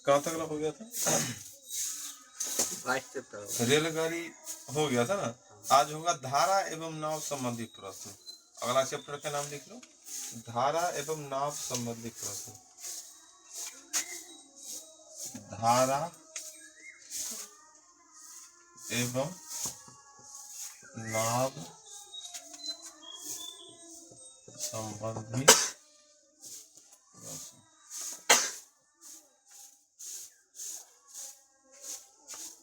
कहाँ तक हो गया था? रेलगाड़ी हो गया था ना। आज होगा धारा एवं नाव संबंधी प्रश्न। अगला चैप्टर का नाम लिख लो, धारा एवं नाव संबंधी प्रश्न। धारा एवं नाव संबंधी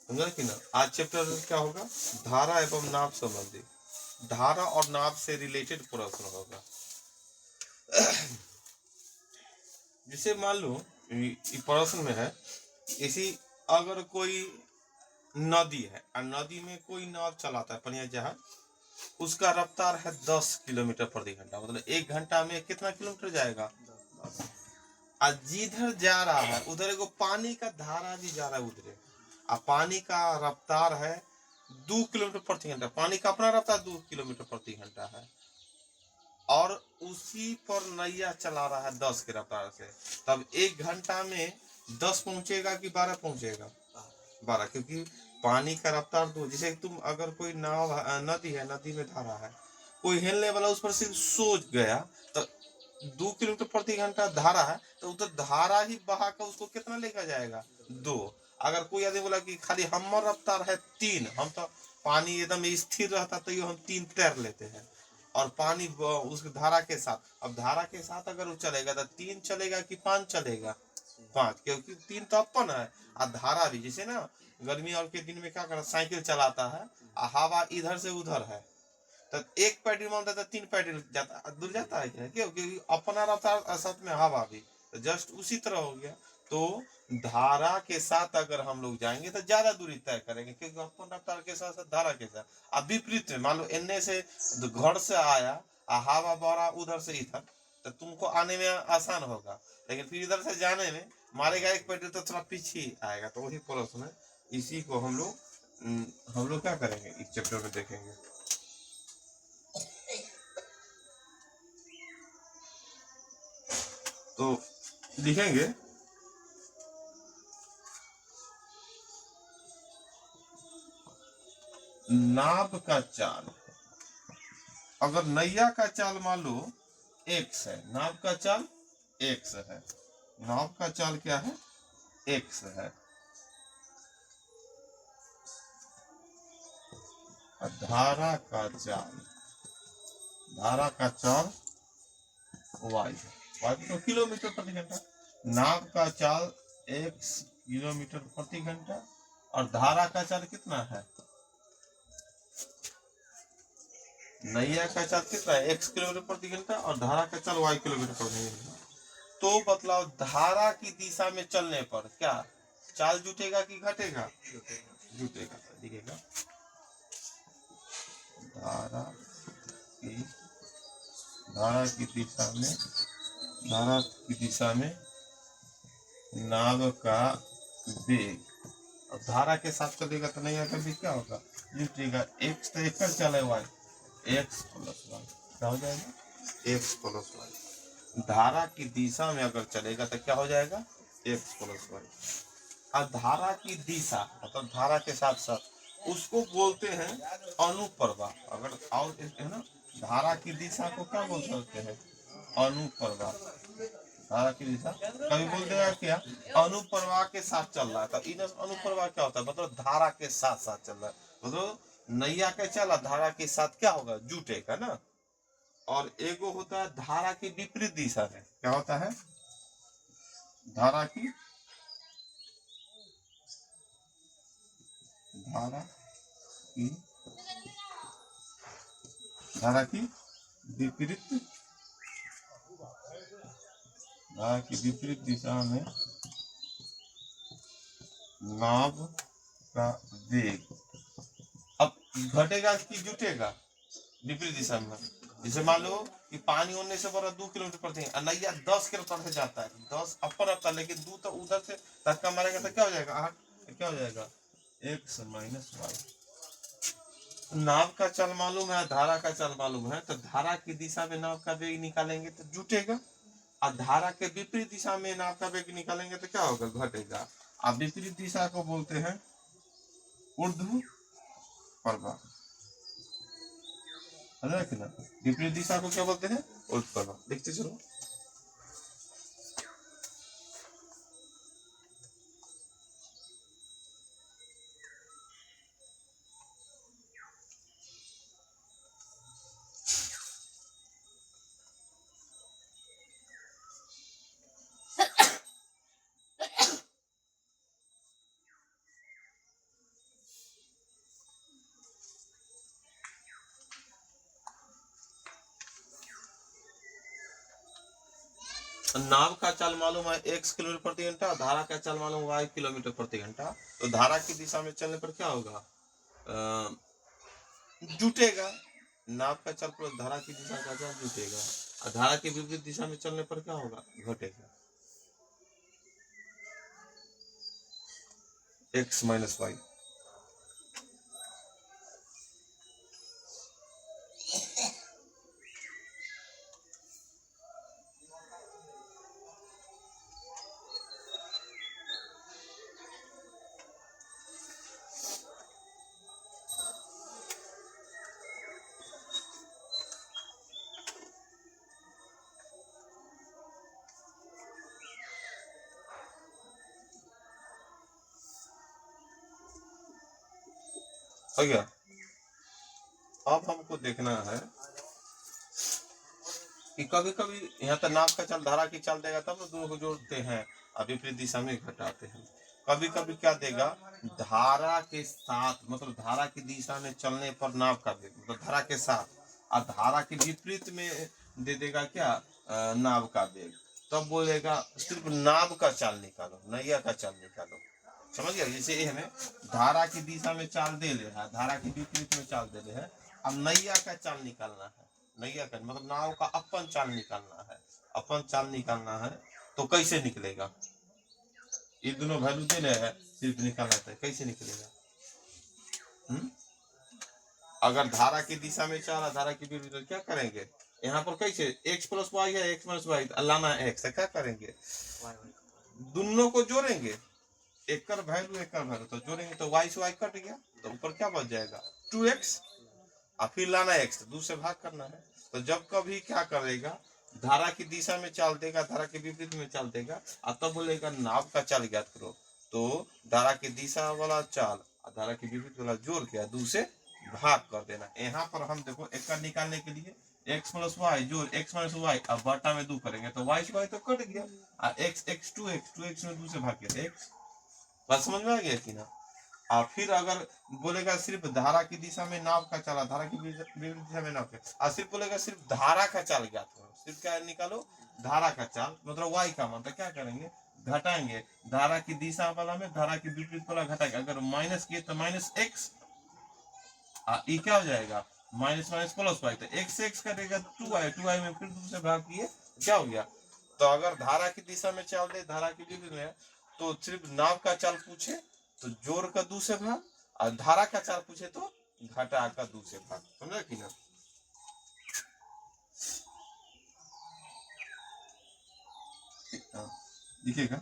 समझा कि ना। आज चैप्टर क्या होगा? धारा एवं नाव संबंधी, धारा और नाव से रिलेटेड प्रश्न होगा। जैसे मान लो प्रश्न में है, इसी अगर कोई नदी है और नदी में कोई नाव चलाता है, पनिया जहाज, उसका रफ्तार है 10 किलोमीटर प्रति घंटा, मतलब 1 घंटा में कितना किलोमीटर जाएगा? और जिधर जा रहा है उधर एगो पानी का धारा भी जा रहा है उधर, और पानी का रफ्तार है 2 किलोमीटर प्रति घंटा। पानी का अपना रफ्तार 2 किलोमीटर प्रति घंटा है, और उसी पर नैया चला रहा है 10 की रफ्तार से। तब 1 घंटा में 10 पहुंचेगा कि 12 पहुंचेगा? 12, क्योंकि पानी का रफ्तार 2। जैसे तुम अगर कोई नाव नदी है, नदी में धारा है, कोई हिलने वाला उस पर सिर्फ सोच गया तो 2 किलोमीटर प्रति घंटा धारा है, तो उधर धारा ही बहा कर उसको कितना लेकर जाएगा? 2। अगर कोई आदमी बोला कि खाली हमर रफ्तार है 3, हम तो पानी एकदम स्थिर रहता तो ये हम 3 तैर लेते हैं, और पानी उस धारा के साथ, अब धारा के साथ अगर वो चलेगा तो 3 चलेगा कि 5 चलेगा? 5, क्योंकि 3 तो अपन है। और धारा भी, जैसे ना गर्मी और के दिन में क्या करता, साइकिल चलाता है और हवा इधर से उधर है, तो 1 पैडल मारता है तो 3 पैडल जाता दूर जाता है क्या? क्योंकि अपना रफ्तार साथ में हवा भी, तो जस्ट उसी तरह हो गया। तो धारा के साथ अगर हम लोग जाएंगे तो ज्यादा दूरी तय करेंगे, क्योंकि अपन रफ्तार के साथ साथ धारा के साथ। अब विपरीत में मान लो एने से घर से आया और हवा बड़ा उधर से इधर, तो तुमको आने में आसान होगा, लेकिन फिर इधर से जाने में मारेगा 1 पैडल तो थोड़ा पीछे आएगा। तो वही प्रश्न है, इसी को हम लोग क्या करेंगे इस चैप्टर में देखेंगे। तो लिखेंगे नाव का चाल। अगर नैया का चाल मान लो x है, नाव का चाल x है, नाव का चाल क्या है? x है। धारा का चाल, धारा का चाल y है, y तो किलोमीटर प्रति घंटा। नाव का चाल x किलोमीटर प्रति घंटा, और धारा का चाल कितना है? नैया का चाल कितना है? x किलोमीटर प्रति घंटा, और धारा का चाल y किलोमीटर प्रति घंटा। तो बतलाओ धारा की दिशा में चलने पर क्या चाल जुटेगा कि घटेगा? जुटेगा। दिखेगा धारा की दिशा में नाव का वेग, और धारा के साथ चलेगा तो नैया का वेग क्या होगा? जुटेगा। x तो एक चल है y, x प्लस y क्या हो जाएगा? x plus y। धारा की दिशा में अगर चलेगा तो क्या हो जाएगा? x plus y। और धारा की दिशा मतलब धारा के साथ साथ उसको बोलते हैं अनुप्रवाह। अगर और है ना, धारा की दिशा को क्या बोल सकते हैं? अनुप्रवाह। धारा की दिशा कभी बोल देगा क्या? अनुप्रवाह के साथ चल रहा है। तो इन अनुप्रवाह क्या होता है? मतलब धारा के साथ साथ चल रहा है, मतलब नैया के चला धारा के साथ क्या होगा? जुटेगा ना। और एगो होता है धारा की विपरीत दिशा में, क्या होता है? धारा की विपरीत दिशा में नाव का वेग अब घटेगा कि जुटेगा? विपरीत दिशा में। जैसे मान लो कि पानी होने से बड़ा 2 किलोमीटर प्रति घंटा, नैया 10 के रफ्तार से जाता है, 10 अपर रफ्तार, लेकिन 2 तो उधर से धक्का मारेगा तो क्या हो जाएगा? 8 क्या हो जाएगा? x minus y। नाव का चाल मालूम है, धारा का चाल मालूम है, तो धारा की दिशा में नाव का वेग निकालेंगे तो जुटेगा। और धारा के विपरीत दिशा में नाव का वेग निकालेंगे तो क्या होगा, घटेगा। अब विपरीत दिशा को बोलते हैं ऊर्ध्व प्रवाह, है कि ना। विपरीत दिशा को क्या बोलते हैं, ऊर्ध्व प्रवाह। देखते चलो, नाव का चाल मालूम है x किलोमीटर प्रति घंटा, धारा का चाल मालूम y किलोमीटर प्रति घंटा। तो धारा की दिशा में चलने पर क्या होगा, जुटेगा। नाव का चाल प्लस धारा की दिशा का चाल जुटेगा, और धारा के विपरीत दिशा में चलने पर क्या होगा, घटेगा। x minus y. हो गया। अब हमको देखना है कि कभी कभी यहाँ तो नाव का चाल धारा की चाल देगा तब तो दोनों को जोड़ते हैं, और विपरीत दिशा में घटाते हैं। कभी कभी क्या देगा, धारा के साथ, मतलब धारा की दिशा में चलने पर नाव का वेग, मतलब धारा के साथ, और धारा के विपरीत में दे देगा क्या, नाव का वेग। तब बोलेगा सिर्फ नाव का चाल निकालो, नैया का चाल निकालो। समझ गया। जैसे ये हमें धारा की दिशा में चाल दे ले है, धारा के विपरीत में चाल दे ले है, अब नैया का चाल निकालना है। नैया का मतलब नाव का अपन चाल निकालना है। अपन चाल निकालना है तो कैसे निकलेगा, ये दोनों वैल्यू दे रहे हैं, सिर्फ निकालना है, कैसे निकलेगा। अगर धारा की दिशा में चाल, धारा की विपरीत, क्या करेंगे, यहाँ पर कैसे x प्लस वाई है, x माइनस वाई लाना है x है, क्या करेंगे, दोनों को जोड़ेंगे, एक कर वैल्यू एक कर वैल्यू, तो जोड़ेंगे तो y से y कट गया, तो ऊपर क्या बच जाएगा 2x, और फिर लाना x, 2 से भाग करना है। तो जब कभी क्या करेगा, धारा की दिशा में चाल देगा, धारा के विपरीत में चाल देगा, और तब बोलेगा नाव का चाल ज्ञात करो। तो धारा की दिशा वाला चाल और धारा के विपरीत वाला जोड़ के 2 से भाग कर देना। यहाँ पर हम देखो एक का निकालने के लिए x प्लस वाई जोड़ x माइनस वाई, अब बटा में 2 करेंगे तो y से y तो कट गया, और x 2x में 2 से भाग किया x। बात समझ में आ गया कि ना। और फिर अगर बोलेगा सिर्फ धारा की दिशा में नाव का चाल, धारा की विपरीत दिशा में नाव का, और सिर्फ बोलेगा सिर्फ धारा का चाल ज्ञात करो, सिर्फ क्या निकालो, धारा का चाल, मतलब y का मान, तो क्या करेंगे, घटाएंगे, धारा की दिशा वाला में धारा की विपरीत वाला घटाएंगे। अगर माइनस किए तो माइनस x, ये क्या हो जाएगा, माइनस माइनस प्लस वाई, तो x से x कटेगा 2i में फिर 2 से भाग किए, क्या हो गया। तो अगर धारा की दिशा में चाल दे, धारा की विपरीत में, तो सिर्फ नाव का चाल पूछे तो जोड़ का 2 से भाग, और धारा का चाल पूछे तो घटा का 2 से भाग। समझा कि ना। दिखेगा,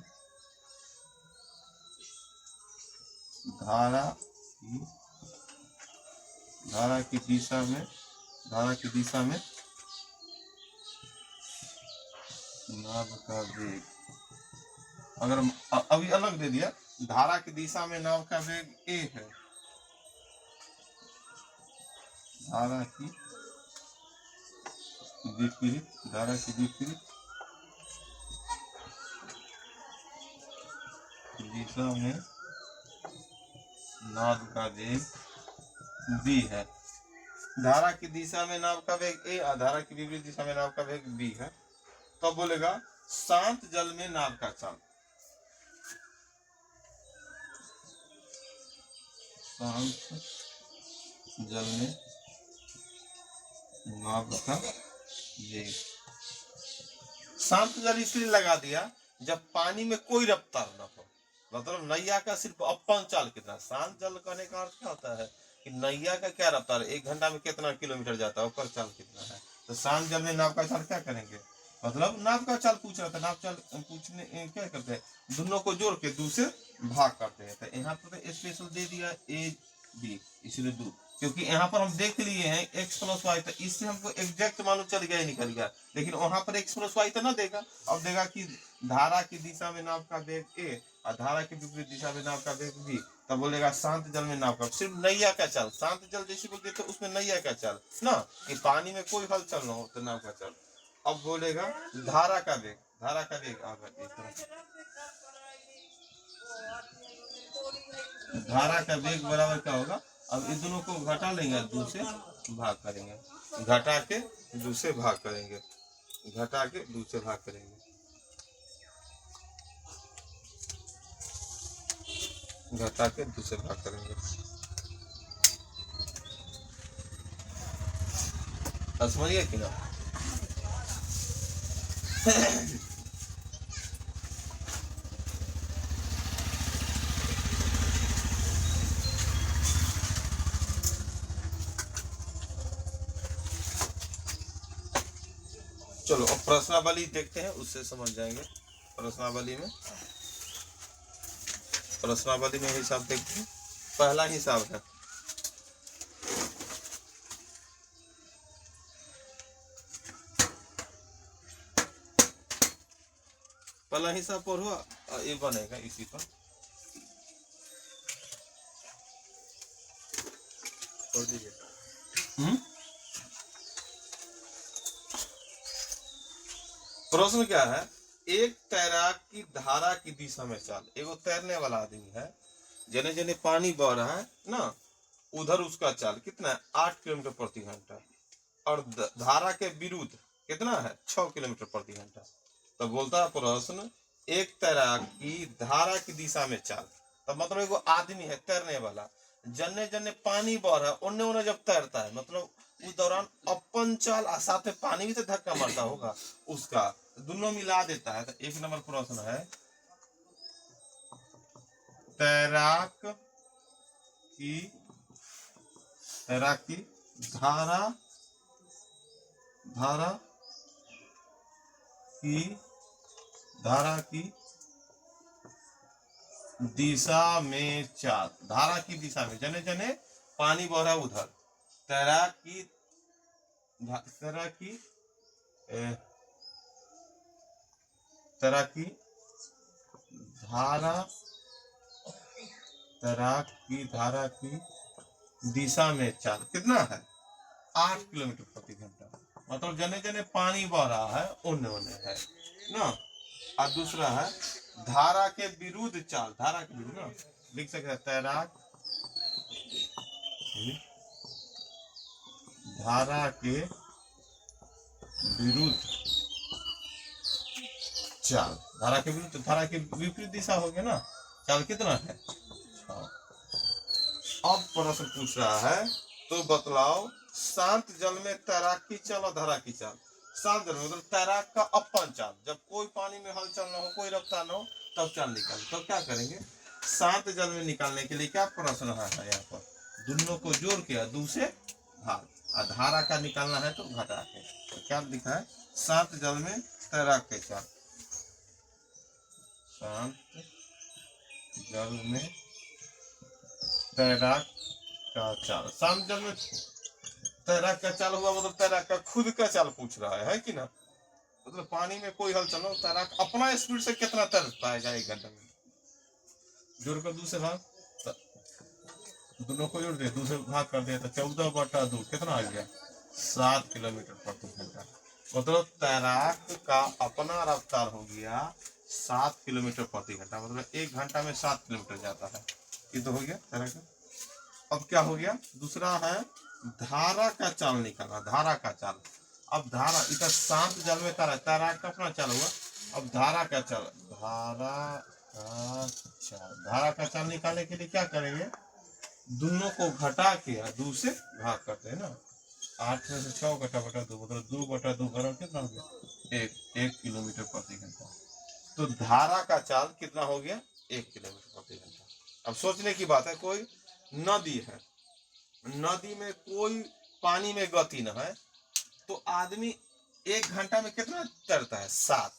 धारा की दिशा में, धारा की दिशा में नाव का वेग, अगर अभी अलग दे दिया, धारा की दिशा में नाव का वेग a है, धारा की विपरीत, धारा की विपरीत दिशा में नाव का वेग b है। धारा की दिशा में नाव का वेग a और धारा की विपरीत दिशा में नाव का वेग b है। तो बोलेगा शांत जल में नाव का चाल, शांत जल में नाव का वेग। शांत जल इसलिए लगा दिया जब पानी में कोई रफ्तार न हो, मतलब नैया का सिर्फ अपन चाल कितना। शांत जल कहने का अर्थ क्या होता है कि नैया का क्या रफ्तार, 1 घंटा में कितना किलोमीटर जाता है, उसका चाल कितना है। तो शांत जल में नाव का चाल क्या करेंगे, मतलब नाव का चाल पूछ रहा था, नाव चाल पूछने क्या करते हैं, दोनों को जोड़ के 2 से भाग करते हैं। तो यहाँ पर तो स्पेशल दे दिया ए बी, इसलिए 2, क्योंकि यहाँ पर हम देख लिए हैं x प्लस वाई, तो इससे हमको एग्जैक्ट मालूम चल गया, निकल गया। लेकिन वहां पर x प्लस वाई तो ना देगा, अब देगा कि धारा की दिशा में नाव का वेग ए और धारा की विपरीत दिशा में नाव का वेग बी, तब बोलेगा शांत जल में नाव का, सिर्फ नैया का चाल, शांत जल जैसे बोलते तो उसमें नैया का चाल ना, कि पानी में कोई हलचल ना हो तो नाव का चाल। अब बोलेगा धारा का वेग, धारा का वेग अगर इस तरह, धारा का वेग बराबर क्या होगा, अब इन दोनों को घटा लेंगे, 2 से भाग करेंगे, घटा के 2 से भाग करेंगे, घटा के 2 से भाग करेंगे, घटा के 2 से भाग करेंगे। समझिए कि ना। चलो अब प्रश्नावली देखते हैं, उससे समझ जाएंगे। प्रश्नावली में हिसाब देखते हैं। पहला हिसाब है, पहला हिसाब पढ़ो, ये बनेगा इसी पर, पढ़ दीजिए। प्रश्न क्या है, एक तैराक की धारा की दिशा में चाल, एगो तैरने वाला आदमी है, जने जने पानी बह रहा है ना, उधर उसका चाल कितना है, 8 किलोमीटर प्रति घंटा, और धारा के विरुद्ध कितना है, 6 किलोमीटर प्रति घंटा। तो बोलता है प्रश्न, एक तैराक की धारा की दिशा में चाल, तो मतलब एगो आदमी है तैरने वाला, जन्ने जन्ने पानी बह रहा है, उन्ने उन्ने जब तैरता है, मतलब उस दौरान अपन चाल और साथ में पानी भी तो धक्का मारता होगा उसका, दोनों मिला देता है। तो 1 नंबर प्रश्न है, तैराक की धारा की दिशा में चाल, धारा की दिशा में, जने जने पानी बह रहा है उधर, तैराकी धारा की दिशा में चाल कितना है, 8 किलोमीटर प्रति घंटा, मतलब जने जने पानी बह रहा है उन्ने उन्ने है ना। और दूसरा है धारा के विरुद्ध चाल, धारा के विरुद्ध ना लिख सकते हैं, तैराक धारा के विरुद्ध चाल, धारा के विरुद्ध, धारा के विपरीत दिशा हो गया ना, चाल कितना है। अब प्रश्न पूछ रहा है, तो बतलाओ शांत जल में तैराक की चाल और धारा की चाल। शांत जल मतलब तैराक का अपन चाल, जब कोई पानी में हलचल ना हो, कोई रफ्तार ना हो, तब चाल निकाल, तब क्या करेंगे, शांत जल में निकालने के लिए क्या प्रश्न है यहाँ पर, दोनों को जोड़ के 2 से भाग, और धारा का निकालना है तो घटा के, तो क्या लिखा है, शांत जल में तैराक के चाल, शांत जल में तैराक का चाल, शांत जल में तैराक का चाल हुआ, मतलब तैराक का खुद का चाल पूछ रहा है कि ना, मतलब पानी में कोई हलचल हो, तैराक अपना स्पीड से कितना तैर पाएगा 1 घंटे में, जोड़कर 2 से भाग, दोनों को जोड़ दे, 2 से भाग कर दे, तो 14/2 कितना आ गया, 7 किलोमीटर प्रति घंटा, मतलब तैराक का अपना रफ्तार हो गया 7 किलोमीटर प्रति घंटा, मतलब 1 घंटा में 7 किलोमीटर जाता है, ये तो हो गया तैराक का। अब क्या हो गया, दूसरा है धारा का चाल निकालना, धारा का चाल। अब धारा इधर शांत जल में तैराक का अपना चाल हुआ, अब धारा का चाल, धारा का चाल निकालने के लिए क्या करेंगे, दोनों को घटा के 2 से भाग करते हैं ना, 8 में से 6 घटा 2, मतलब 2/2 बराबर कितना हो गया, 1 किलोमीटर प्रति घंटा। तो धारा का चाल कितना हो गया, 1 किलोमीटर प्रति घंटा। अब सोचने की बात है, कोई नदी है, नदी में कोई पानी में गति न है, तो आदमी 1 घंटा में कितना तैरता है? 7।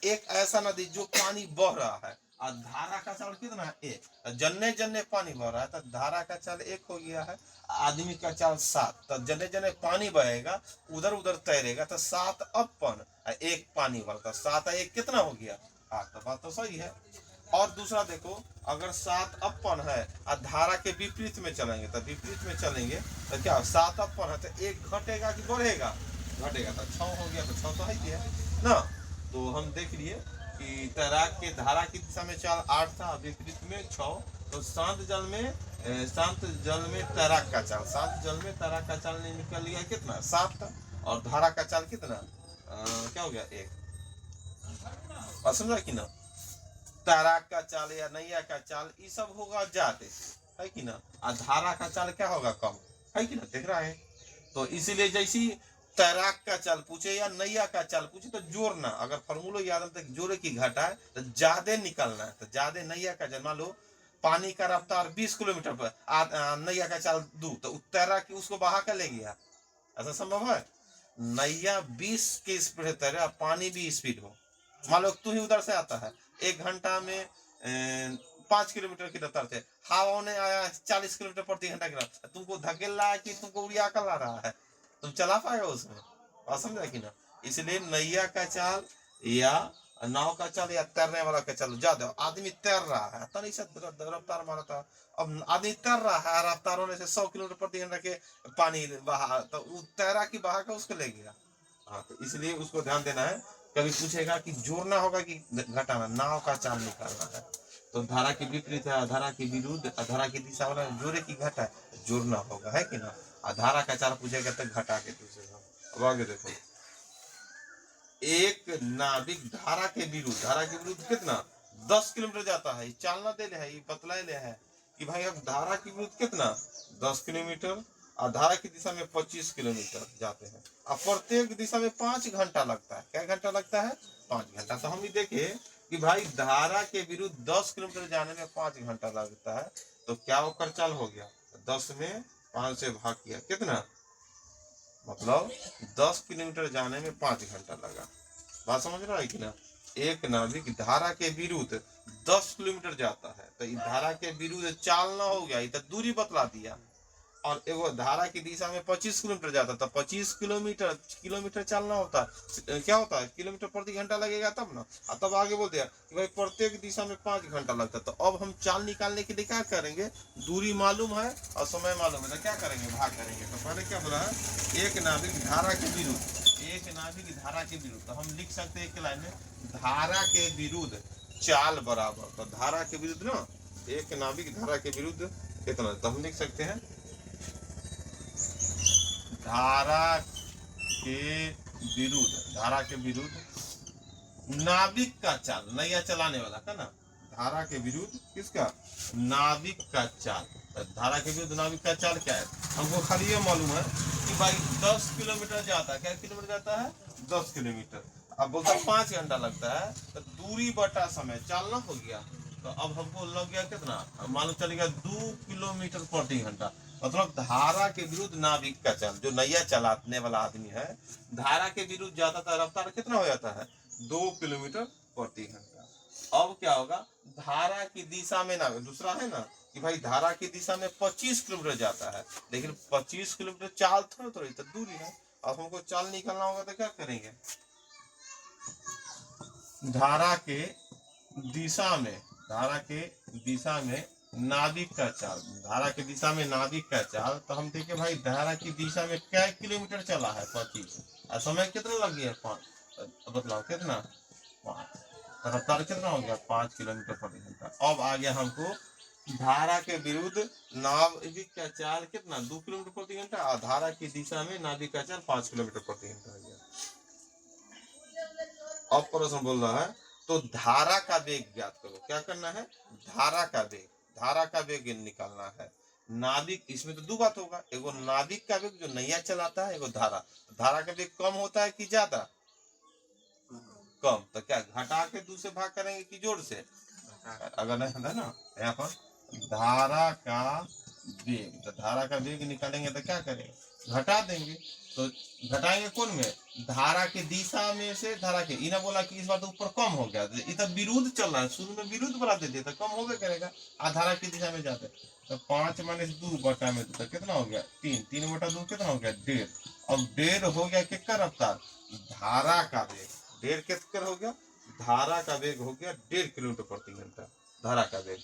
एक ऐसा नदी जो पानी बह रहा है और धारा का चाल कितना है? 1। जन्ने जन्ने पानी बह रहा है तो धारा का चाल 1 हो गया है, आदमी का चाल 7। तो जन्ने जन्ने पानी बहेगा उधर उधर तैरेगा तो 7 अपन 1 पानी भरता, 7 1 कितना हो गया? 8। तो बात तो सही है। और दूसरा देखो, अगर 7 अपन है और धारा के विपरीत में चलेंगे तो विपरीत में चलेंगे तो क्या 7 अपन है तो 1 घटेगा कि बढ़ेगा? घटेगा। तो 6 हो गया, तो 6 तो है ही है ना। तो हम देख लिए कि तैराक के धारा की दिशा में चाल 8 था, विपरीत में 6। तो शांत जल में तैराक का चाल, शांत जल में तैराक का चाल निकल गया कितना? 7 था। और धारा का चाल कितना क्या हो गया? 1। और समझा कि ना, तैराक का चाल या नैया का चाल ये सब होगा ज्यादा, है कि ना। और धारा का चाल क्या होगा? कम, है कि ना। देख रहा है। तो इसीलिए जैसी तैराक का चाल पूछे या नैया का चाल पूछे तो जोड़ना, अगर फॉर्मूला याद है तो जोड़े की घटा है तो ज्यादा निकलना है। तो ज्यादा नैया का जन्मा लो, पानी का रफ्तार 20 किलोमीटर पर, नैया का चाल 2, तो तैराक उसको बहा कर ले गया। ऐसा संभव है? नैया 20 के स्पीड से तैरे और पानी भी स्पीड हो। मान लो तू ही उधर से आता है, 1 घंटा में 5 किलोमीटर की रफ्तार से हवा ने आया 40 किलोमीटर प्रति घंटा की रफ्तार, तुमको धकेल रहा है कि तुमको उड़िया कर ला रहा है? तुम चला पाएगा उसमें? बात समझा कि ना। इसलिए नैया का चाल या नाव का चाल या तैरने वाला का चाल ज्यादा। आदमी तैर रहा है तनी से रफ्तार मारा था, अब आदमी तैर रहा है रफ्तार होने से 100 किलोमीटर प्रति घंटा के पानी बहा, तो तैरा की बहा का उसको ले गया। हाँ, तो इसलिए उसको ध्यान देना है। कभी पूछेगा कि जोड़ना होगा कि घटाना, नाव का चाल निकालना है। तो धारा के विपरीत है, धारा के विरुद्ध, धारा की दिशा वाला जोड़े की घटा, जोड़ना होगा, है कि ना। धारा का चाल पूछेगा तो घटा के पूछेगा। अब आगे देखो, एक नाविक धारा के विरुद्ध, धारा के विरुद्ध कितना? 10 किलोमीटर जाता है। चालना दे ले है, ये बतला ले है कि भाई अब धारा के विरुद्ध कितना? 10 किलोमीटर। और धारा की दिशा में 25 किलोमीटर जाते हैं। अब प्रत्येक दिशा में 5 घंटा लगता है। क्या घंटा लगता है? 5 घंटा। तो हम भी देखे कि भाई धारा के विरुद्ध 10 किलोमीटर जाने में 5 घंटा लगता है। तो क्या वो कर चाल हो गया? 10 में 5 से भाग किया कितना? मतलब 10 किलोमीटर जाने में 5 घंटा लगा। बात समझ रहा है कि ना। एक नाविक धारा के विरुद्ध 10 किलोमीटर जाता है तो धारा के विरुद्ध चालना हो गया, तो दूरी बतला दिया। और एगो धारा की दिशा में 25 किलोमीटर जाता तो 25 किलोमीटर किलोमीटर चलना होता है। क्या होता है? किलोमीटर प्रति घंटा लगेगा तब ना। और तब आगे बोल दिया कि भाई प्रत्येक दिशा में 5 घंटा लगता है। तो अब हम चाल निकालने के लिए क्या करेंगे? दूरी मालूम है और समय मालूम है, तो क्या करेंगे? भाग करेंगे। तो पहले क्या बोला है? एक नाविक धारा के विरुद्ध, एक नाविक धारा के विरुद्ध, तो हम लिख सकते हैं एक लाइन में, धारा के विरुद्ध चाल बराबर। तो धारा के विरुद्ध ना, एक नाविक धारा के विरुद्ध कितना, तो हम लिख सकते हैं धारा के विरुद्ध, धारा के विरुद्ध नाविक का चाल, नैया चलाने वाला का ना, धारा के विरुद्ध किसका? नाविक का चाल। धारा के विरुद्ध नाविक का चाल क्या है? हमको खाली ये मालूम है कि भाई 10 किलोमीटर जाता है। क्या किलोमीटर जाता है? 10 किलोमीटर। अब बोलता 5 घंटा लगता है, तो दूरी बटा समय चालना हो गया। तो अब हमको लग गया कितना? मालूम चल गया 2 किलोमीटर प्रति घंटा। मतलब धारा के विरुद्ध नाविक का चाल, जो नैया चलाने वाला आदमी है, धारा के विरुद्ध जाता था, रफ्तार कितना हो जाता है? 2 किलोमीटर प्रति घंटा। अब क्या होगा? धारा की दिशा में ना, दूसरा है ना कि भाई धारा की दिशा में 25 किलोमीटर जाता है, लेकिन 25 किलोमीटर चाल थोड़ी थोड़ी तो दूरी है। अब हमको चाल निकालना होगा तो क्या करेंगे? धारा के दिशा में, धारा के दिशा में नाविक का चाल, धारा की दिशा में नाविक का चाल। तो हम देखे भाई धारा की दिशा में क्या किलोमीटर चला है? 25। और समय कितना लग गया? 5। बतलाओ कितना? 5। रफ्तार कितना हो गया? 5 किलोमीटर प्रति घंटा। अब आ गया हमको धारा के विरुद्ध नाविक का चाल कितना? 2 किलोमीटर प्रति घंटा। और धारा की दिशा में नाविक का चाल 5 किलोमीटर प्रति घंटा हो गया। अब प्रश्न बोल रहा है तो धारा का वेग ज्ञात करो। क्या करना है? धारा का वेग, धारा का वेग निकालना है। नाविक, इसमें तो दो बात होगा, एगो नाविक का वेग जो नैया चलाता है, एगो धारा। धारा का वेग कम होता है कि ज्यादा? कम। तो क्या घटा के 2 से भाग करेंगे कि जोड़ से? अगर नहीं है ना यहाँ पर धारा का वेग। तो धारा का वेग निकालेंगे तो क्या करेंगे, घटा देंगे। तो घटाएंगे कौन में, धारा के दिशा में से धारा के। इन्हें बोला कि इस बार तो ऊपर कम हो गया, ये तो विरुद्ध चल रहा है, शुरू में विरुद्ध बढ़ा देते तो कम होगा करेगा, धारा की दिशा में जाते। तो 5 - 2 बटा में 2 तो कितना हो गया 3, 3 बटा 2 कितना हो गया 1.5। अब 1.5 हो गया किसका रफ्तार, धारा का वेग। 1.5 किसका हो गया, धारा का वेग हो गया 1.5 किलोमीटर प्रति घंटा, धारा का वेग।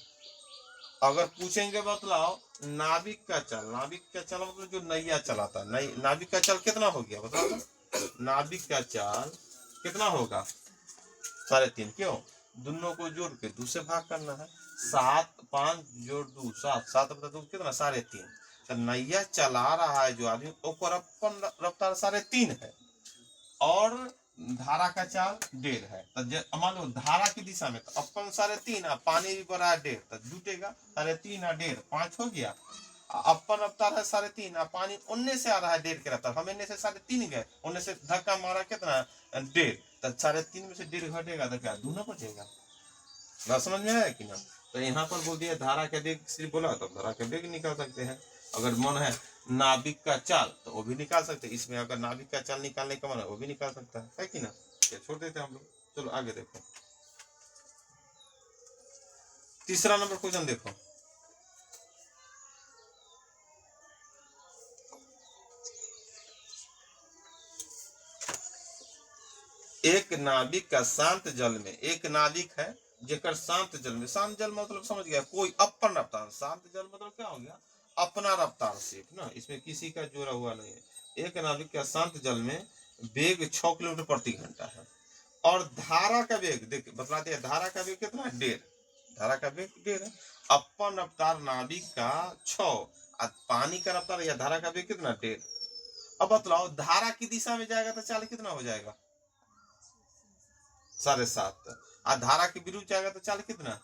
अगर पूछेंगे बतलाओ नाविक का चल, नाविक का चल मतलब जो नैया चलाता है, नाविक का चल कितना हो गया बताओ तो? नाविक का चाल कितना होगा 3.5। क्यों, दोनों को जोड़ के 2 से भाग करना है। 7, 5 जोड़ 2 7, 7 बटा 2 कितना 3.5। तो नैया चला रहा है जो आदमी, ऊपर अपन रफ्तार 3.5 है और धारा का चाल 1.5 है। तो मान लो धारा की दिशा में तो अपन 3.5, पानी भी बड़ा 1.5 तो जुटेगा 3.5 और 1.5 5 हो गया। अपन रफ्तार है 3.5, पानी उन्ने से आ रहा है 1.5 के रफ्तार, हम इन्ने से 3.5 गए, उन्ने से धक्का मारा कितना 1.5, तो 3.5 में से 1.5 घटेगा तो क्या दोनों बचेगा। बात समझ में आया कि ना। तो यहाँ पर बोल दिया धारा का वेग, सिर्फ बोला तो धारा का वेग निकाल सकते हैं। अगर मन है नाविक का चाल तो वो भी निकाल सकते हैं, इसमें अगर नाविक का चाल निकालने का मन है वो भी निकाल सकता है कि ना। छोड़ देते हैं हम लोग, चलो आगे देखो। तीसरा नंबर क्वेश्चन देखो, एक नाविक का शांत जल में, एक नाविक है जेकर शांत जल में, शांत जल मतलब समझ गया कोई अपन रफ्तार, शांत जल मतलब क्या हो गया अपना रफ्तार सिर्फ ना, इसमें किसी का जोड़ा हुआ नहीं है। एक नाविक का शांत जल में वेग 6 किलोमीटर प्रति घंटा है और धारा का वेग देख बतला दिया, धारा का वेग कितना है 1.5, धारा का वेग 1.5 है। अपन रफ्तार नाविक का 6 और पानी का रफ्तार या धारा का वेग कितना 1.5। अब बतलाओ धारा की दिशा में जाएगा तो चाल कितना हो जाएगा 7.5, और धारा के विरुद्ध जाएगा तो चाल कितना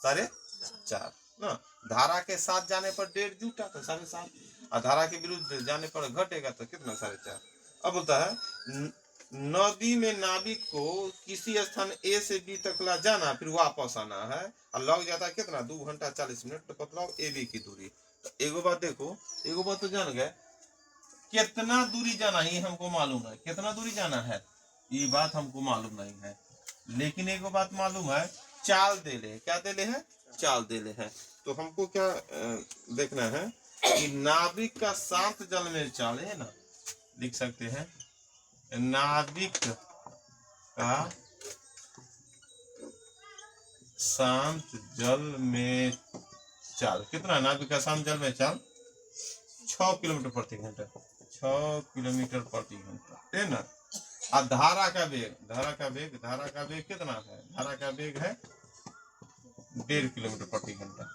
4.5 ना। धारा के साथ जाने पर 1.5 जुटा तो 7.5, और धारा के विरुद्ध जाने पर घटेगा तो कितना 4.5। अब बोलता है नदी में नाविक को किसी स्थान ए से बी तक ला जाना फिर वापस आना है और लग जाता है कितना 2 घंटा 40 मिनट। तो बतलाओ ए बी की दूरी। तो एगो बात देखो, एगो बात तो जान गए कितना दूरी जाना ये हमको मालूम है, कितना दूरी जाना है ये बात हमको मालूम नहीं है, लेकिन एगो बात मालूम है चाल दे ले, क्या दे ले है चाल दे ले है। तो हमको क्या देखना है कि नाविक का शांत जल में चाल है ना, लिख सकते हैं नाविक का शांत जल में चाल कितना, नाविक का शांत जल में चाल 6 किलोमीटर प्रति घंटा, 6 किलोमीटर प्रति घंटा है ना। और धारा का वेग, धारा का वेग, धारा का वेग कितना है, धारा का वेग है 1.5 किलोमीटर प्रति घंटा।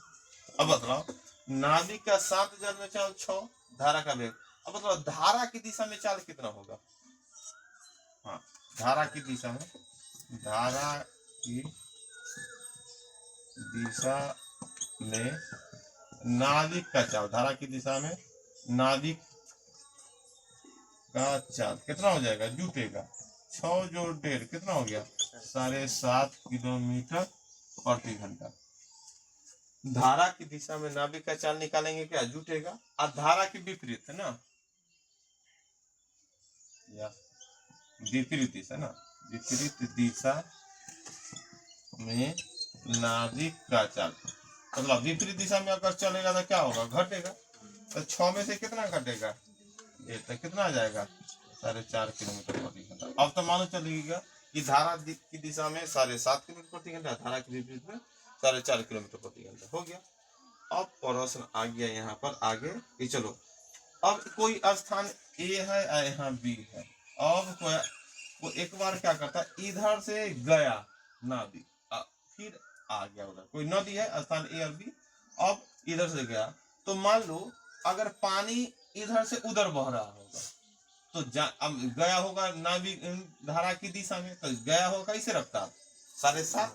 अब बताओ नाविक का शांत जल में चाल 6, धारा का वेग। अब बताओ धारा की दिशा में चाल कितना होगा, हाँ धारा की दिशा में, धारा की दिशा में नाविक का चाल, धारा की दिशा में नाविक का चाल कितना हो जाएगा जुटेगा 6 जोड़ 1.5 कितना हो गया 7.5 किलोमीटर प्रति घंटा। धारा की दिशा में नाविक का चाल निकालेंगे क्या जुटेगा, और धारा के विपरीत है ना, या विपरीत दिशा ना, विपरीत दिशा में नाविक का चाल मतलब विपरीत दिशा में अगर चलेगा तो क्या होगा घटेगा। तो 6 में से कितना घटेगा तो कितना आ जाएगा 4.5 किलोमीटर प्रति घंटा। अब तो मालूम चलेगा कि धारा की दिशा में 7.5 किलोमीटर प्रति घंटा, धारा के विपरीत में 4.5 किलोमीटर प्रति घंटा हो गया। अब प्रश्न आ गया यहाँ पर आगे कि चलो अब कोई स्थान ए है और यहाँ बी है। अब कोई एक बार क्या करता इधर से गया नाविक फिर आ गया उधर, कोई नदी है स्थान ए और बी, अब इधर से गया तो मान लो अगर पानी इधर से उधर बह रहा होगा तो अब गया होगा नाविक धारा की दिशा में, तो गया होगा इसे रफ्तार 7.5।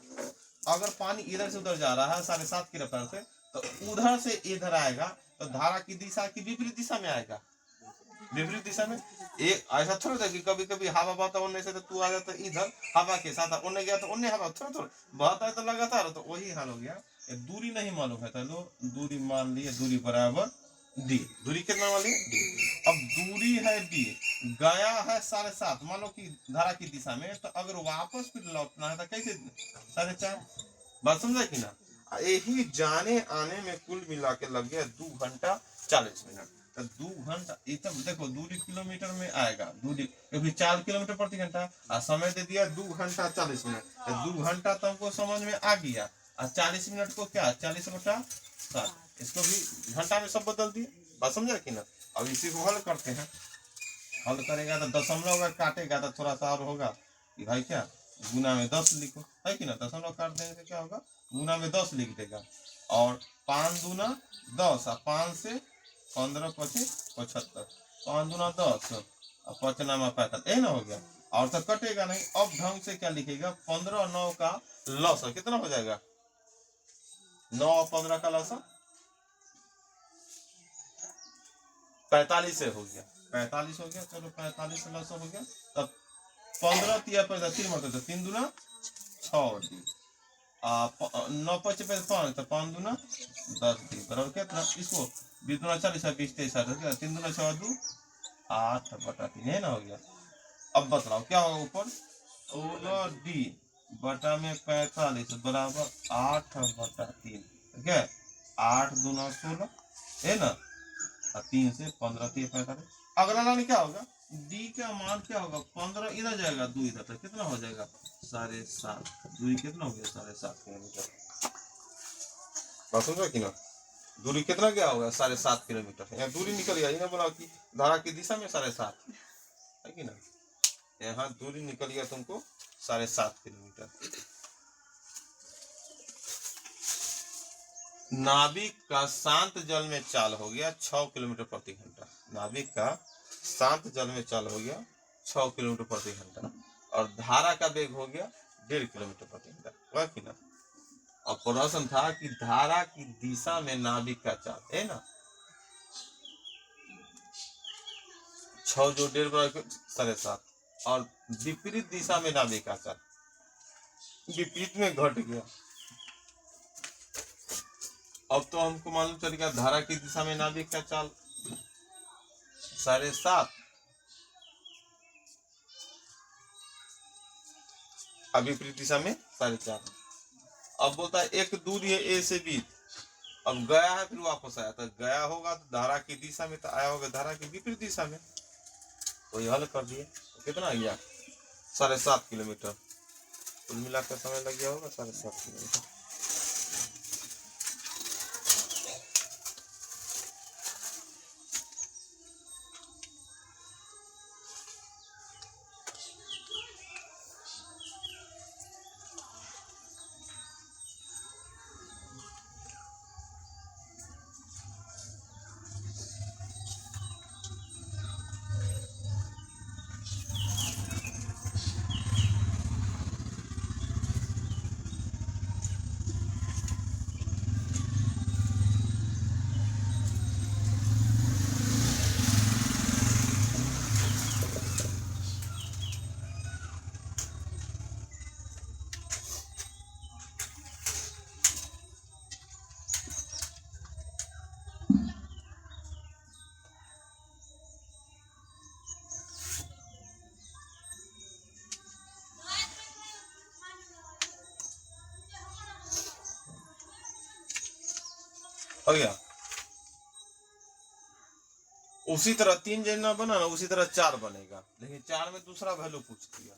अगर पानी इधर से उधर जा रहा है 7.5 की रफ्तार से तो उधर से इधर आएगा तो धारा की दिशा की विपरीत दिशा में आएगा, विपरीत दिशा में। एक ऐसा थोड़ा था कि कभी कभी हवा बहता उन्ने से तो तू आ जाता इधर, हवा के साथ उन्ने गया तो उन्ने हवा थोड़ा थोड़ा बहता है तो लगातार, तो वही हाल हो गया। ये दूरी नहीं मालूम है तो लो दूरी मान लिए, दूरी बराबर डी। दूरी कितना मान लिए डी। अब दूरी है डी, गया है 7.5, मान लो कि धारा की दिशा में, तो अगर वापस फिर लौटना है तो कैसे 4.5। बात समझा कि ना। यही जाने आने में कुल मिला के लग गया 2 घंटा 40 मिनट। तो 2 घंटा तब देखो दूरी किलोमीटर में आएगा, दूरी क्योंकि 4 किलोमीटर प्रति घंटा और समय दे दिया 2 घंटा 40 मिनट। तो 2 घंटा तो हमको समझ में आ गया और 40 मिनट को क्या 40/7, इसको भी घंटा में सब बदल दिए। बात समझा कि ना। अब इसी को हल करते हैं। हल करेगा तो दशमलव अगर काटेगा तो थोड़ा सा और होगा कि भाई क्या गुना में 10 लिखो, है कि ना। दशमलव काट देने से क्या होगा, गुना में 10 लिख देगा। और 5 दूना 10 और 5 से 15 25 75, 5 दूना 10 और 5 नामा 45, यही ना हो गया। और तो कटेगा नहीं। अब ढंग से क्या लिखेगा, 15 और 9 का लॉस कितना हो जाएगा, 9 और 15 का लॉस 45 से हो गया, 45 हो गया। चलो 45 से लॉस हो गया। तब 15 तिया 3 मतलब 3 दूना 6 डी, 9 5 5 तो 5 दूना 10 डी बराबर कितना, इसको 20 दूना 40 है, 20 23 60, 3 दूना 6 2 8/3 है ना, हो गया। अब बताओ क्या होगा ऊपर, 16 डी बटा में 45 बराबर 8/3, ठीक है। 8 दूना 16 है ना, 3 से 15 3 45। अगला लाइन क्या होगा, डी का मान क्या होगा, 15 इधर जाएगा 2 इधर, तो कितना हो जाएगा 7.5। दूरी कितना हो गया 7.5 किलोमीटर। बात समझा कि ना। दूरी कितना क्या होगा 7.5 किलोमीटर। यहाँ दूरी निकल गया, इन्हें बोला कि धारा की दिशा में 7.5 है कि ना। यहाँ दूरी निकल गया तुमको 7.5 किलोमीटर। नाविक का शांत जल में चाल हो गया 6 किलोमीटर प्रति घंटा। नाविक का शांत जल में चाल हो गया 6 किलोमीटर प्रति घंटा और धारा का वेग हो गया 1.5 किलोमीटर प्रति घंटा, हुआ कि ना। और प्रश्न था कि धारा की दिशा में नाविक का चाल है ना, 6 जो 1.5 बराबर 7.5 और विपरीत दिशा में नाविक का चाल, विपरीत में घट गया। अब तो हमको मालूम चल गया धारा की दिशा में नाविक का चाल 7.5, विपरीत दिशा में 4.5। अब बोलता है एक दूरी है ए से बी, अब गया है फिर वापस आया, तो गया होगा तो धारा की दिशा में, तो आया होगा धारा की विपरीत दिशा में। तो ये हल कर दिए, तो कितना आ गया 7.5 किलोमीटर। कुल मिलाकर समय लग गया होगा 7.5 किलोमीटर। हो गया। उसी तरह 3 जैसा बना ना, उसी तरह 4 बनेगा, लेकिन 4 में दूसरा वैल्यू पूछ दिया।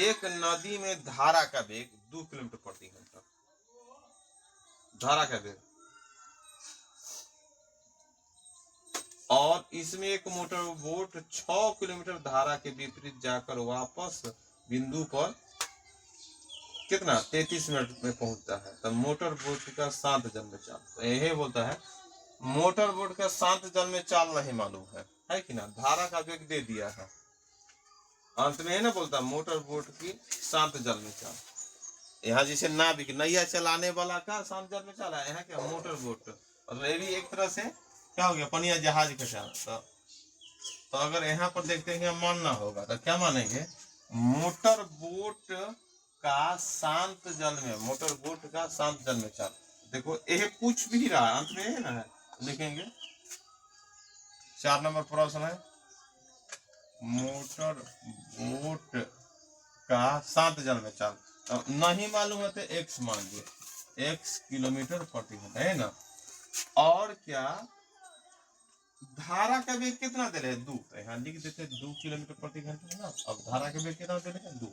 एक नदी में धारा का वेग 2 किलोमीटर प्रति घंटा, धारा का वेग, और इसमें एक मोटर बोट 6 किलोमीटर धारा के विपरीत जाकर वापस बिंदु पर कितना 33 मिनट में पहुंचता है। तो मोटर बोट का शांत जल में चाल, तो यही बोलता है मोटर बोट का शांत जल में चाल नहीं मालूम है कि ना। धारा का वेग दे दिया है, अंत में है ना बोलता मोटर बोट की शांत जल में चाल। यहाँ जैसे नाविक नैया चलाने वाला का शांत जल में चाल है, यहाँ क्या मोटर बोट, मतलब ये भी एक तरह से क्या हो गया पनिया जहाज का चाल। तो अगर यहाँ पर देखते हैं मानना होगा तो क्या मानेंगे, मोटर बोट का शांत जल में, मोटर बोट का शांत जल में चाल। देखो ये पूछ भी रहा है, अंत में है ना, लिखेंगे 4 नंबर प्रश्न है, मोटर बोट का शांत जल में चाल। तो नहीं मालूम है तो x मान लीजिए, x किलोमीटर प्रति घंटा है ना। और क्या धारा का वेग कितना दे रहे हैं, 2, तो यहाँ लिख देते 2 किलोमीटर प्रति घंटा है ना। अब धारा का वेग कितना दे रहे हैं, 2,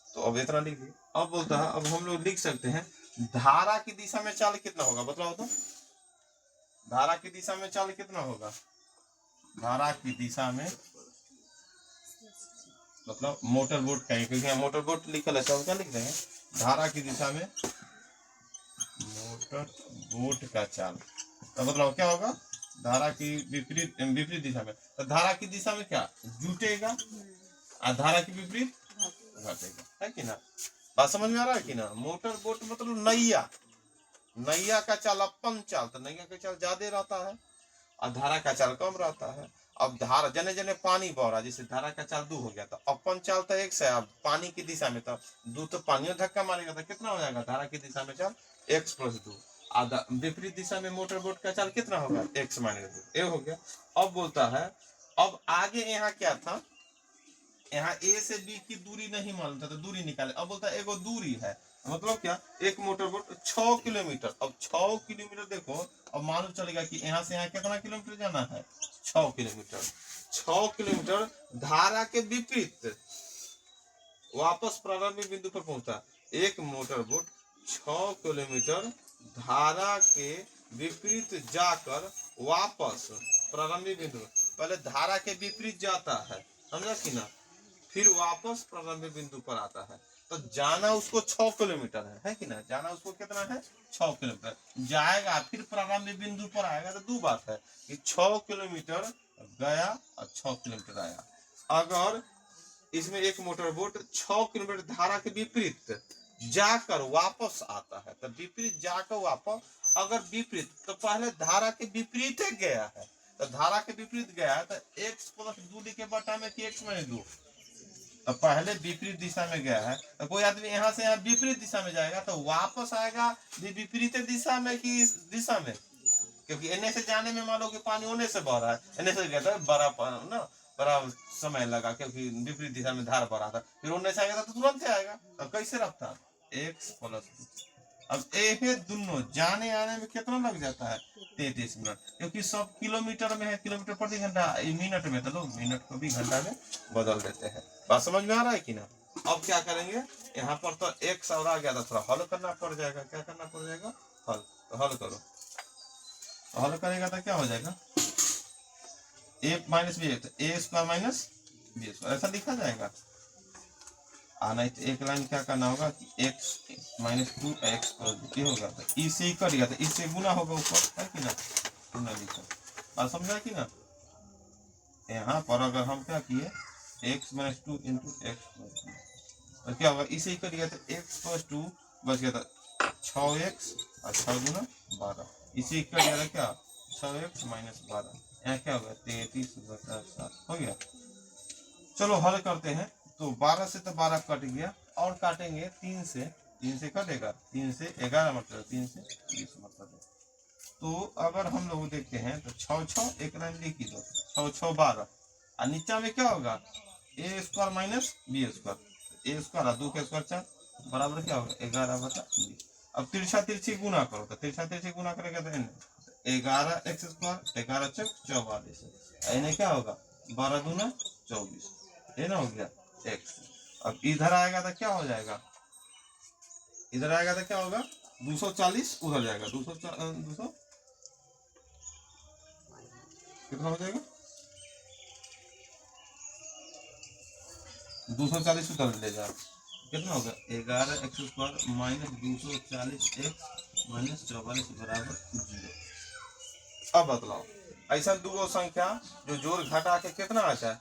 तो अब इतना लिख दिए। अब बोलता है, अब हम लोग लिख सकते हैं धारा की दिशा में चाल कितना होगा, बताओ तो। धारा की दिशा में चाल कितना होगा, धारा की दिशा में मतलब मोटर बोट का, क्योंकि यहाँ मोटर बोट लिखल है, सब क्या लिख रहे हैं, धारा की दिशा में मोटर बोट का चाल। तो मतलब क्या होगा, धारा की विपरीत दिशा में, तो धारा की दिशा में क्या जुटेगा और धारा की विपरीत घटेगा, है कि ना। बात समझ में आ रहा है कि ना। मोटर बोट मतलब नैया, नैया का चाल अपन चाल, तो नैया का चाल ज्यादा रहता है और धारा का चाल कम रहता है। अब धारा जने जने पानी बह रहा, जैसे धारा का चाल 2 हो गया, तो अपन चाल तो 1 है, अब पानी की दिशा में तो 2, तो पानी धक्का मारेगा तो कितना हो जाएगा, धारा की दिशा में चाल x + 2, विपरीत दिशा में मोटर बोट का चाल कितना होगा, x - 2, ये हो गया। अब बोलता है, अब आगे यहाँ क्या था, यहाँ a से b की दूरी नहीं मालूम था, तो दूरी निकाले। अब बोलता है एगो दूरी है, मतलब क्या, एक मोटर बोट 6 किलोमीटर। अब 6 किलोमीटर देखो, अब मालूम चलेगा कि यहाँ से यहाँ कितना किलोमीटर जाना है, 6 किलोमीटर। 6 किलोमीटर धारा के विपरीत वापस प्रारंभिक बिंदु पर पहुंचा। एक मोटर बोट 6 किलोमीटर धारा के विपरीत जाकर वापस प्रारंभिक बिंदु, पहले धारा के विपरीत जाता है, समझा कि ना, फिर वापस प्रारंभिक बिंदु पर आता है। तो जाना उसको 6 किलोमीटर है कि ना, जाना उसको कितना है, 6 किलोमीटर जाएगा, फिर प्रारंभिक बिंदु पर आएगा। तो 2 बात है कि 6 किलोमीटर गया और 6 किलोमीटर आया। अगर इसमें एक मोटर बोट 6 किलोमीटर धारा के विपरीत जाकर वापस आता है, तो विपरीत जाकर वापस, अगर विपरीत तो पहले धारा के विपरीत गया है, तो धारा के विपरीत गया है, तो x + 2 लिखे बटा में कि x - 2, तो पहले विपरीत दिशा में गया है। तो कोई आदमी यहाँ से यहाँ विपरीत दिशा में जाएगा तो वापस आएगा विपरीत दिशा में कि इस दिशा में, क्योंकि एने से जाने में मान लो कि पानी होने से बह रहा है, एने से गया था बड़ा समय लगा, क्योंकि विपरीत दिशा में धार बढ़ा था, फिर उन्ने से आएगा तो तुरंत आएगा। तो कैसे रखता, x + 2। अब ये दोनों जाने आने में कितना लग जाता है, 33 मिनट, क्योंकि सब किलोमीटर में है, किलोमीटर प्रति घंटा, मिनट में, तो लोग मिनट को भी घंटा में बदल देते हैं। बात समझ में आ रहा है कि ना। अब क्या करेंगे, यहाँ पर तो x और आ गया था, थोड़ा हल करना पड़ जाएगा। क्या करना पड़ जाएगा, हल। तो हल करो, हल करेगा तो क्या हो जाएगा, a - b, a² - b², ऐसा लिखा जाएगा। नहीं तो एक लाइन क्या करना होगा कि x - 2 x + 2 होगा, तो इससे ही करिएगा, तो इससे गुना होगा ऊपर, है कि ना, गुना लिखा। और समझा कि ना। यहाँ पर अगर हम क्या किए, x - 2 × x + 2, तो क्या होगा, इसे ही करिएगा, तो x + 2 बच गया था 6x और 6 × 12, इसे ही करिएगा क्या, 6x - 12, यहाँ क्या होगा, 33/7 हो गया। चलो हल करते हैं। तो 12 से तो 12 कट गया, और काटेंगे 3 से, 3 से कटेगा, 3 से 11 मतलब, 3 से 20 मतलब। तो अगर हम लोग देखते हैं तो 6 6 एक लाइन लिख दो, 6 6 12, और नीचा में क्या होगा, a² - b², a² और 2 का स्क्वायर 4 बराबर क्या होगा, 11/20। अब तिरछा तिरछी गुना करो, तो तिरछा तिरछी गुना करेगा तो 11x², 11 × 4 = 44, इन्हें क्या होगा, 12 × 2 = 24, ये ना हो गया x। अब इधर आएगा तो क्या हो जाएगा, इधर आएगा तो क्या होगा, 240 उधर जाएगा, 200 कितना हो जाएगा, 240 उधर ले जाओ, कितना होगा, 11x² - 240x - 44 बराबर 0। अब बतलाओ, ऐसा दो संख्या जो जोड़ घटा के कितना आता है,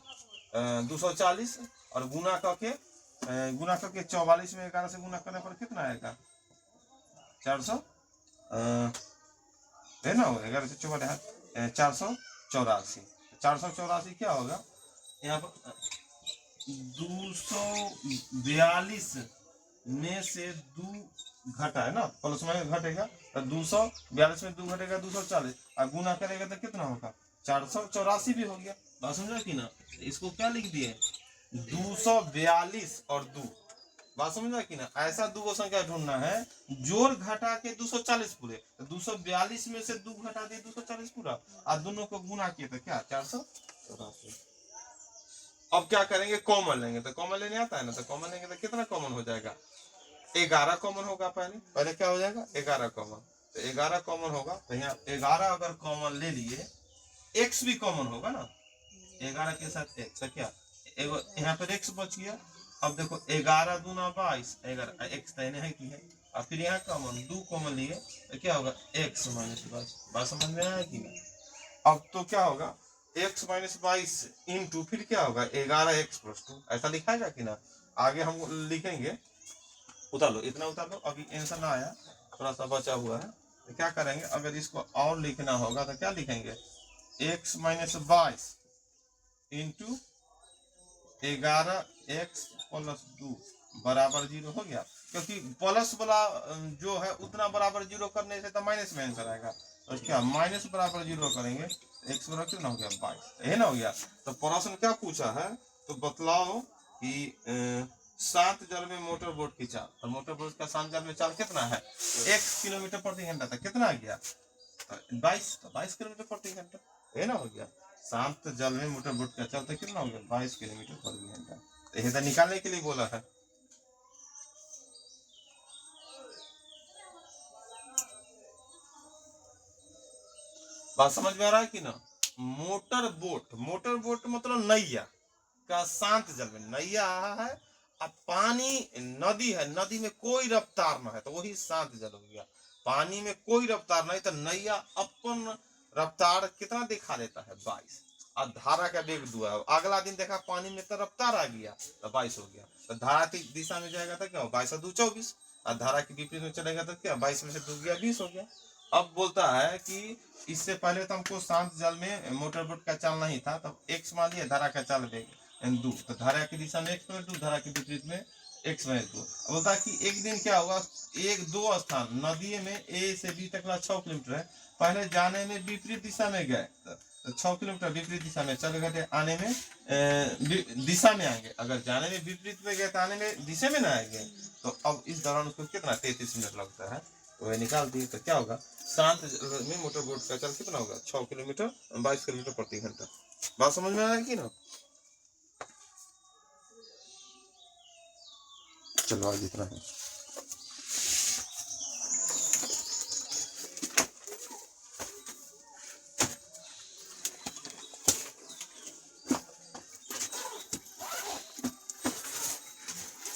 240, और गुना करके 44 में 11 से गुना करने पर कितना आएगा, 400, है ना, 11 से 44, 484। 484 क्या होगा, यहाँ पर 242 में से 2 घटा है ना, प्लस में घटेगा तो 242 में 2 घटेगा 240, और गुना करेगा तो कितना होगा 484 भी हो गया। बात समझा कि ना। इसको क्या लिख दिए 242 और 2। बात समझा कि ना। ऐसा दो संख्या ढूंढना है जोड़ घटा के 240 पूरे, तो 242 में से 2 घटा दिए 240 पूरा, और दोनों को गुना किए तो क्या 484। अब क्या करेंगे कॉमन लेंगे, तो कॉमन लेने आता है ना, तो कॉमन लेंगे तो कितना कॉमन हो जाएगा 11 कॉमन होगा। पहले क्या हो जाएगा 11 कॉमन, तो 11 कॉमन होगा, तो यहाँ 11 अगर कॉमन ले लिए, x भी कॉमन होगा ना, 11 के साथ x है क्या, यहाँ पर x बच गया। अब देखो 11 दूना 22, 11 x तय है कि है, और फिर यहाँ कॉमन 2 कॉमन लिए तो क्या होगा x माइनस 22। बात समझ में आया कि नहीं। अब तो क्या होगा x माइनस 22 इंटू फिर क्या होगा 11x प्लस 2, ऐसा लिखाएगा कि ना। आगे हम लिखेंगे, उतार लो इतना उतार लो, अभी आंसर ना आया थोड़ा सा बचा हुआ है, तो क्या करेंगे अगर इसको और लिखना होगा तो क्या लिखेंगे x minus 22 into 11x plus 2 बराबर 0 हो गया, क्योंकि प्लस वाला जो है उतना बराबर 0 करने से तो माइनस में आंसर आएगा, तो क्या माइनस बराबर 0 करेंगे x बराबर कितना हो गया 22, है ना हो गया। तो प्रश्न क्या पूछा है, तो बतलाओ कि 7 जल में मोटर बोट की चाल, तो मोटर बोट का 7 जल में चाल कितना है 1 किलोमीटर प्रति घंटा, था कितना आ गया 22 किलोमीटर प्रति घंटा, है ना हो गया। 7 जल में मोटर बोट का चलता कितना हो गया 22 किलोमीटर प्रति घंटा, तो यह निकालने के लिए बोला है। बात समझ में आ रहा है कि ना। मोटर बोट मतलब नैया का शांत जल में, नैया है अब पानी नदी है, नदी में कोई रफ्तार ना है तो वही शांत जल हो गया। पानी में कोई रफ्तार नहीं तो नैया अपन रफ्तार कितना दिखा देता है 22, और धारा का वेग 2 है। अगला दिन देखा पानी में तो रफ्तार आ गया तो 22 हो गया, तो धारा की दिशा में जाएगा तो क्या हो 22 और 2 24, और धारा के विपरीत में चलेगा तो क्या 22 में से 2 गया 20 हो गया। अब बोलता है कि इससे पहले तो हमको शांत जल में मोटर बोट का चाल नहीं था, तब x मान लिया, धारा का चाल वेग 2, तो धारा की दिशा में x में 2, धारा के विपरीत में x में 2। बोलता है कि एक दिन क्या हुआ, एक 2 स्थान नदी में a से b तक 6 किलोमीटर है, पहले जाने में विपरीत दिशा में गए तो 6 किलोमीटर विपरीत दिशा में चल गए, आने में दिशा में आएंगे, अगर जाने में विपरीत में गए तो आने में दिशा में ना आएंगे, तो अब इस दौरान उसको कितना 33 मिनट लगता है, तो वह निकाल दिए। तो क्या होगा शांत में मोटर बोट का चल कितना होगा 6 किलोमीटर 22 किलोमीटर प्रति घंटा। बात समझ में आया कि ना। चलो आज इतना है।